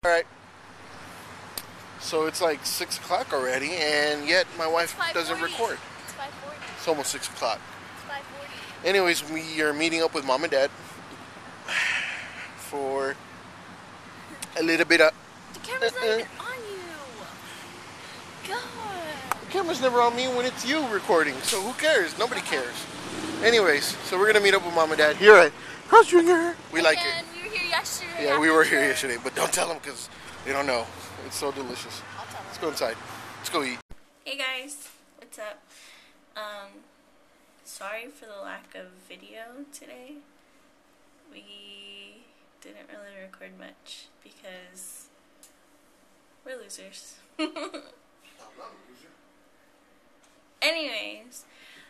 Alright, so it's like 6 o'clock already, and yet my wife doesn't record. It's 5:40. It's almost 6 o'clock. It's 5:40. Anyways, we are meeting up with Mom and Dad for a little bit of... The camera's not even on you. God. The camera's never on me when it's you recording, so who cares? Nobody cares. Anyways, so we're gonna meet up with Mom and Dad here at House Junior. We like it. We were here yesterday. Yeah, we were here yesterday, but don't tell them because they don't know. It's so delicious. I'll tell them. Let's go inside. Let's go eat. Hey guys, what's up? Sorry for the lack of video today. We didn't really record much because we're losers. I'm not a loser. Anyways,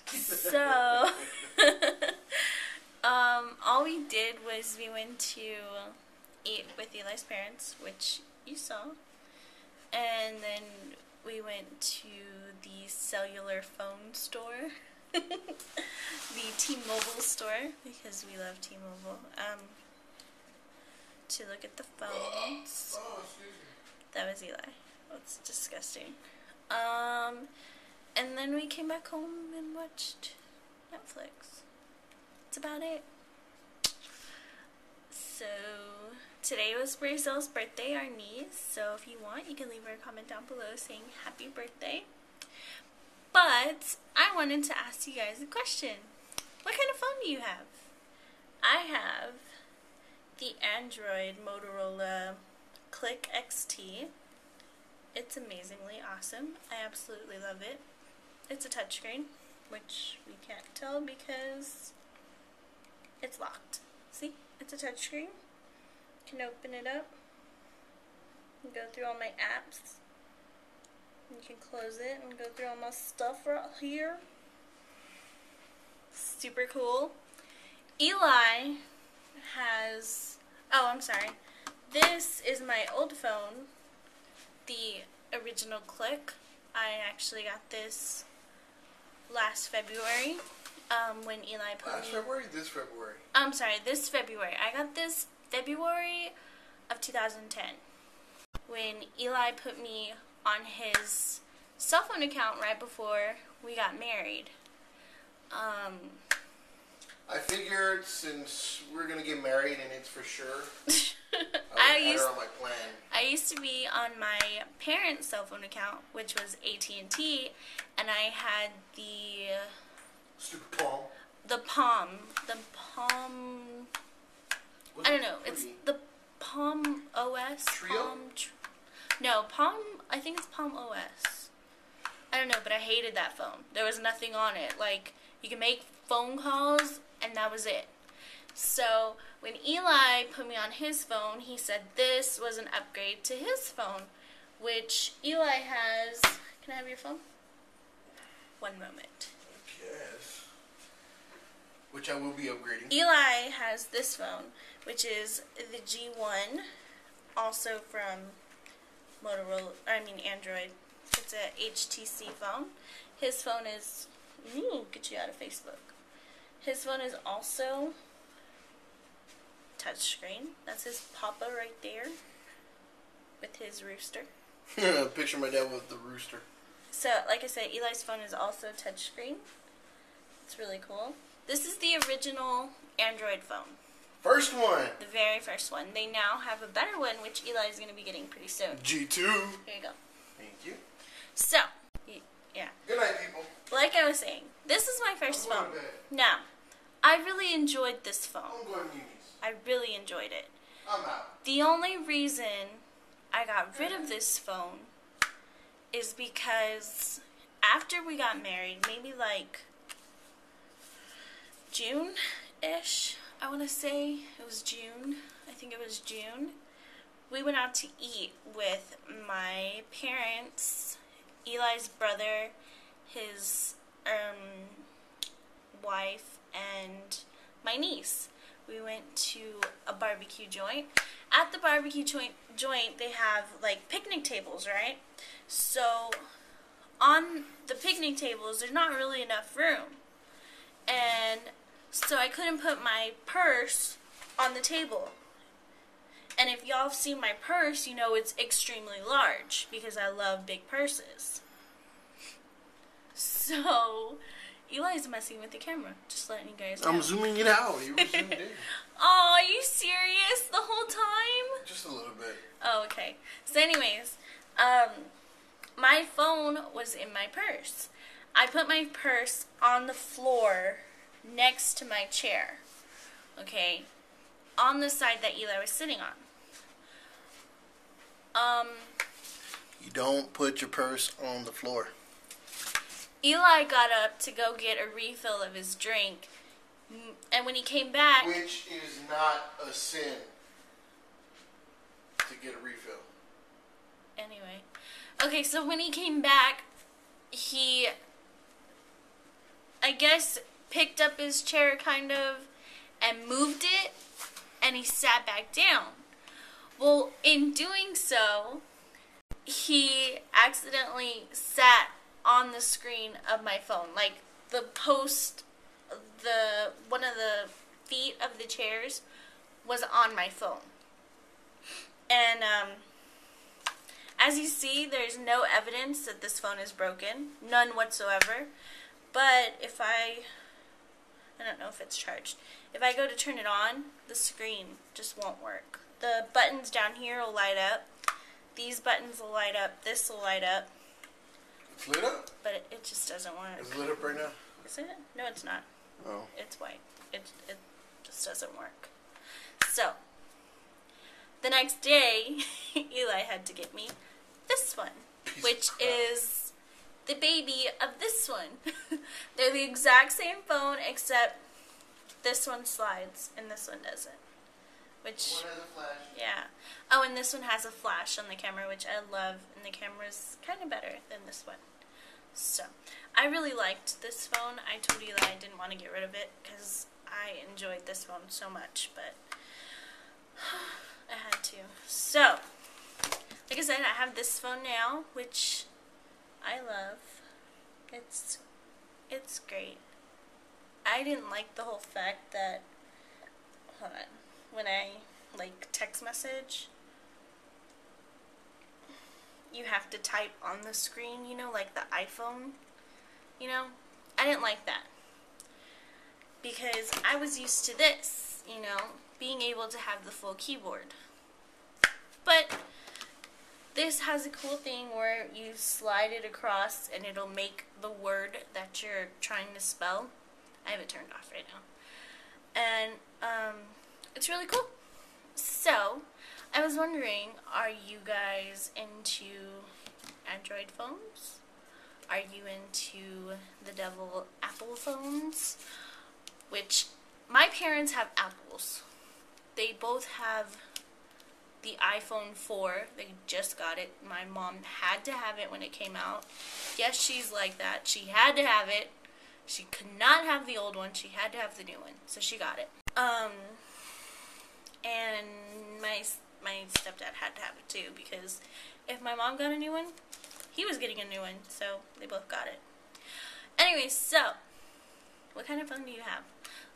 so all we did was we went to eat with Eli's parents, which you saw, and then we went to the cellular phone store, the T-Mobile store, because we love T-Mobile, to look at the phones. That was Eli. That's disgusting. And then we came back home and watched Netflix. That's about it. So, today was Brazel's birthday, our niece. So if you want, you can leave her a comment down below saying happy birthday. But I wanted to ask you guys a question. What kind of phone do you have? I have the Android Motorola Click XT. It's amazingly awesome. I absolutely love it. It's a touchscreen, which we can't tell because it's locked. See? It's a touchscreen. Can open it up and go through all my apps. You can close it and go through all my stuff right here. Super cool. Eli has... Oh, I'm sorry. This is my old phone. The original Click. I actually got this last February. When Eli put Last February? This February? I'm sorry, this February. I got this February of 2010. When Eli put me on his cell phone account right before we got married. I figured since we're gonna get married and it's for sure, I had her on my plan. I used to be on my parents' cell phone account, which was AT&T, and I had the Stupid Palm. The Palm. I don't know. It's the Palm OS. Trio? No, Palm. I think it's Palm OS. I don't know, but I hated that phone. There was nothing on it. Like, you can make phone calls, and that was it. So, when Eli put me on his phone, he said this was an upgrade to his phone, which Eli has... Can I have your phone? One moment. Yes. Which I will be upgrading. Eli has this phone, which is the G1, also from Android. It's a HTC phone. His phone is... Ooh, get you out of Facebook. His phone is also touchscreen. That's his papa right there with his rooster. Picture my dad with the rooster. So, like I said, Eli's phone is also touchscreen. It's really cool. This is the original Android phone. First one. The very first one. They now have a better one, which Eli is going to be getting pretty soon. G2. Here you go. Thank you. So, yeah. Good night, people. Like I was saying, this is my first phone. Now, I really enjoyed this phone. I'm going to Uni's. I really enjoyed it. I'm out. The only reason I got rid of this phone is because after we got married, maybe like June-ish, I want to say. It was June. I think it was June. We went out to eat with my parents, Eli's brother, his wife, and my niece. We went to a barbecue joint. At the barbecue joint, they have like picnic tables, right? So on the picnic tables, there's not really enough room. And so I couldn't put my purse on the table. And if y'all have seen my purse, you know it's extremely large because I love big purses. So, Eli's messing with the camera. Just letting you guys know. I'm zooming it out. You were zoomed in. Oh, are you serious the whole time? Just a little bit. Oh, okay. So anyways, my phone was in my purse. I put my purse on the floor next to my chair. Okay? On the side that Eli was sitting on. You don't put your purse on the floor. Eli got up to go get a refill of his drink. And when he came back... Which is not a sin to get a refill. Anyway. Okay, so when he came back, he, I guess, picked up his chair kind of and moved it, and he sat back down. Well, in doing so, he accidentally sat on the screen of my phone. Like, the post, one of the feet of the chairs was on my phone. And, as you see, there's no evidence that this phone is broken. None whatsoever. But if I don't know if it's charged. If I go to turn it on, the screen just won't work. The buttons down here will light up. These buttons will light up. This will light up. It's lit up? But it just doesn't work. It's lit up right now? Is it? No, it's not. Oh. It's white. It just doesn't work. So, the next day, Eli had to get me this one, which is the baby of this one. They're the exact same phone, except this one slides and this one doesn't. Which, one has a flash. Yeah. Oh, and this one has a flash on the camera, which I love, and the camera's kind of better than this one. So, I really liked this phone. I told Eli I didn't want to get rid of it because I enjoyed this phone so much, but I had to. So, like I said, I have this phone now, which I love. It's great. I didn't like the whole fact that, hold on, when I, like, text message, you have to type on the screen, you know, like the iPhone, you know? I didn't like that. Because I was used to this, you know, being able to have the full keyboard. But this has a cool thing where you slide it across and it'll make the word that you're trying to spell. I have it turned off right now. And it's really cool. So, I was wondering, are you guys into Android phones? Are you into the devil Apple phones? Which, my parents have Apples. They both have the iPhone 4. They just got it. My mom had to have it when it came out. Yes, she's like that. She had to have it. She could not have the old one. She had to have the new one. So she got it. And my stepdad had to have it too, because if my mom got a new one, he was getting a new one. So they both got it. Anyway, so what kind of phone do you have?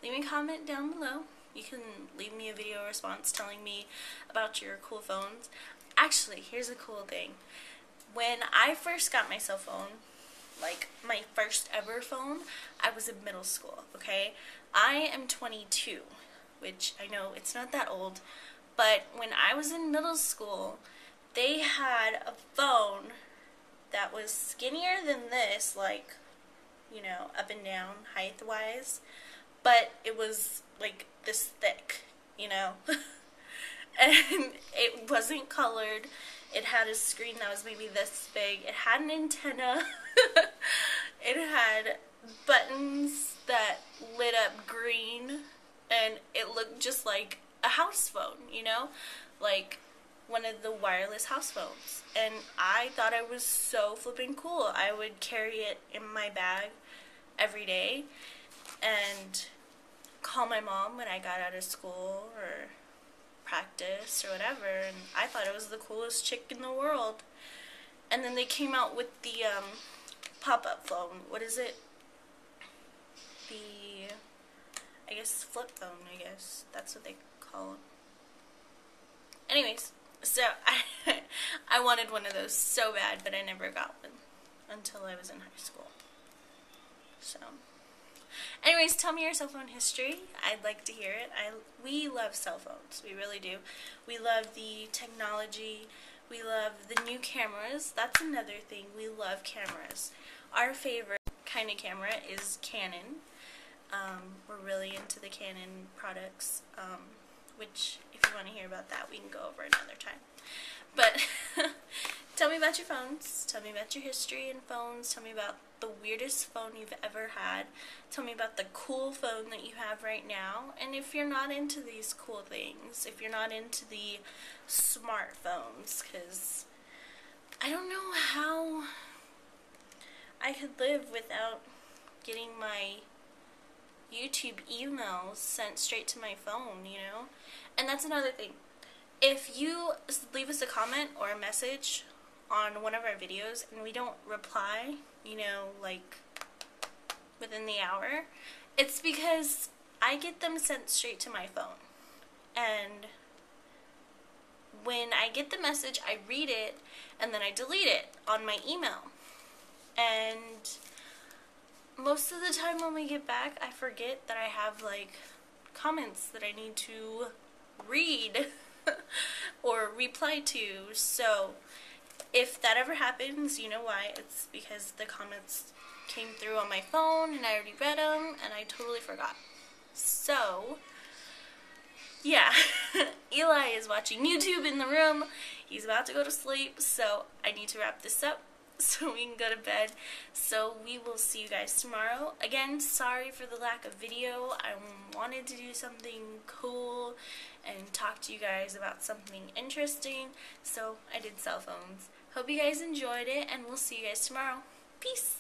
Leave me a comment down below. You can leave me a video response telling me about your cool phones. Actually, here's a cool thing. When I first got my cell phone, like my first ever phone, I was in middle school, okay? I am 22, which I know it's not that old, but when I was in middle school, they had a phone that was skinnier than this, like, you know, up and down height-wise, but it was like this thick, you know? And it wasn't colored. It had a screen that was maybe this big. It had an antenna. It had buttons that lit up green, and it looked just like a house phone, you know? Like one of the wireless house phones. And I thought it was so flipping cool. I would carry it in my bag every day and call my mom when I got out of school or practice or whatever, and I thought it was the coolest chick in the world. And then they came out with the pop-up phone. What is it? The, I guess, flip phone, I guess. That's what they call Anyways, so I wanted one of those so bad, but I never got one until I was in high school. So, anyways, tell me your cell phone history. I'd like to hear it. We love cell phones. We really do. We love the technology. We love the new cameras. That's another thing. We love cameras. Our favorite kind of camera is Canon. We're really into the Canon products, which if you want to hear about that, we can go over another time. But tell me about your phones. Tell me about your history in phones. Tell me about the weirdest phone you've ever had. Tell me about the cool phone that you have right now. And if you're not into these cool things, if you're not into the smartphones, because I don't know how I could live without getting my YouTube emails sent straight to my phone, you know? And that's another thing. If you leave us a comment or a message on one of our videos and we don't reply, you know, like within the hour, it's because I get them sent straight to my phone. And when I get the message, I read it and then I delete it on my email. And most of the time when we get back, I forget that I have like comments that I need to read or reply to. So if that ever happens, you know why. It's because the comments came through on my phone and I already read them and I totally forgot. So yeah, Eli is watching YouTube in the room. He's about to go to sleep, so I need to wrap this up so we can go to bed. So we will see you guys tomorrow. Again, sorry for the lack of video. I wanted to do something cool and talk to you guys about something interesting, so I did cell phones. Hope you guys enjoyed it, and we'll see you guys tomorrow. Peace!